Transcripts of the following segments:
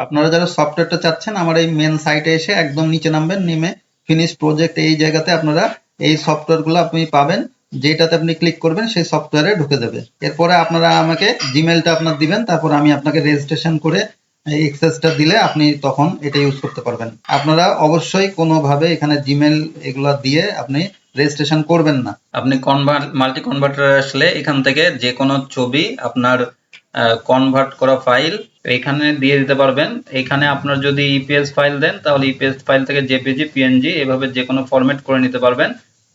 আপনারা যারা সফটওয়্যারটা চাচ্ছেন আমার এই মেন সাইটে এসে একদম নিচে নামবেন, নেমে ফিনিশ প্রজেক্ট এই জায়গাতে আপনারা এই সফটওয়্যারগুলো আপনি পাবেন, যেটাতে আপনি ক্লিক করবেন সেই সফটওয়্যারে ঢুকে দেবে। এরপরে আপনারা আমাকে জিমেলটা আপনার দিবেন, তারপর আমি আপনাকে রেজিস্ট্রেশন করে এই এক্সেসটা দিলে আপনি তখন এটা ইউজ করতে পারবেন। আপনারা অবশ্যই কোনোভাবে এখানে জিমেল এগুলা দিয়ে আপনি রেজিস্ট্রেশন করবেন না। আপনি মাল্টি কনভার্টারে আসলে এখান থেকে যে কোনো ছবি আপনার কনভার্ট করা ফাইল এখানে দিয়ে দিতে পারবেন। এখানে আপনার যদি ইপিএস ফাইল দেন তাহলে ইপিএস ফাইল থেকে জেপিজি, পিএনজি এভাবে যে কোনো ফরম্যাট করে নিতে পারবেন।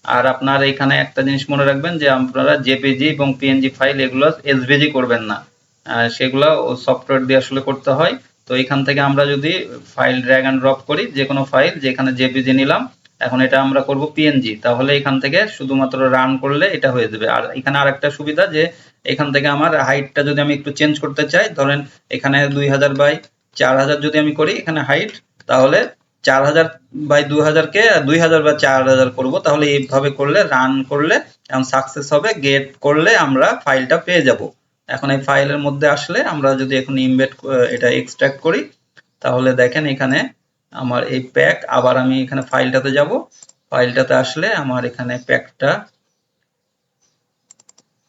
আর আপনার এখানে একটা জিনিস মনে রাখবেন যে আপনারা জেপিজি এবং পিএনজি ফাইল এগুলো এসভিজি করবেন না, সেগুলো সফটওয়্যার দিয়ে আসলে করতে হয়। তো এখান থেকে আমরা যদি ফাইল ড্র্যাগ অ্যান্ড ড্রপ করি, যে কোনো ফাইল, যেখানে জেপিজি নিলাম, এখন এটা আমরা করব পিএনজি, তাহলে এখান থেকে শুধুমাত্র রান করলে এটা হয়ে যাবে। আর এখানে আরেকটা সুবিধা যে এখান থেকে আমার হাইটটা যদি আমি একটু চেঞ্জ করতে চাই, ধরেন এখানে 2000 বাই 4000 যদি আমি করি এখানে হাইট, তাহলে 4000 বাই 2000 কে 2000 বাই 4000 করব, তাহলে এইভাবে করলে রান করলে এখন সাকসেস হবে। গেট করলে আমরা ফাইলটা পেয়ে যাব। এখন এই ফাইলের মধ্যে আসলে আমরা যদি এখন ইমবেড এটা এক্সট্রাক্ট করি, তাহলে দেখেন এখানে আমার এই প্যাক, আবার আমি এখানে ফাইলটাতে যাব, ফাইলটাতে আসলে আমার এখানে প্যাকটা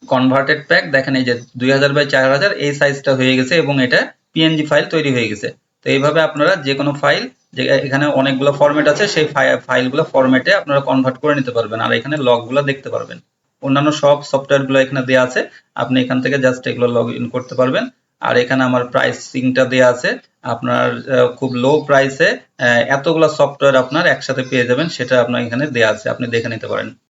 কনভার্টেড প্যাক দেখেন এই যে 2000 বাই 4000 এই সাইজটা হয়ে গেছে এবং এটা পিএনজি ফাইল তৈরি হয়ে গেছে। তো এইভাবে আপনারা যে কোনো ফাইল, যে এখানে অনেকগুলো ফরম্যাট আছে, সেই ফাইলগুলো ফরম্যাটে আপনারা কনভার্ট করে নিতে পারবেন। আর এখানে লগগুলো দেখতে পারবেন, অন্যান্য সব সফটওয়্যারগুলো এখানে দেওয়া আছে, আপনি এখান থেকে জাস্ট এগুলো লগ ইন করতে পারবেন। আর এখানে আমার প্রাইসিংটা দেওয়া আছে, আপনার খুব লো প্রাইসে এতগুলো সফটওয়্যার আপনার একসাথে পেয়ে যাবেন, সেটা আপনার এখানে দেওয়া আছে, আপনি দেখে নিতে পারেন।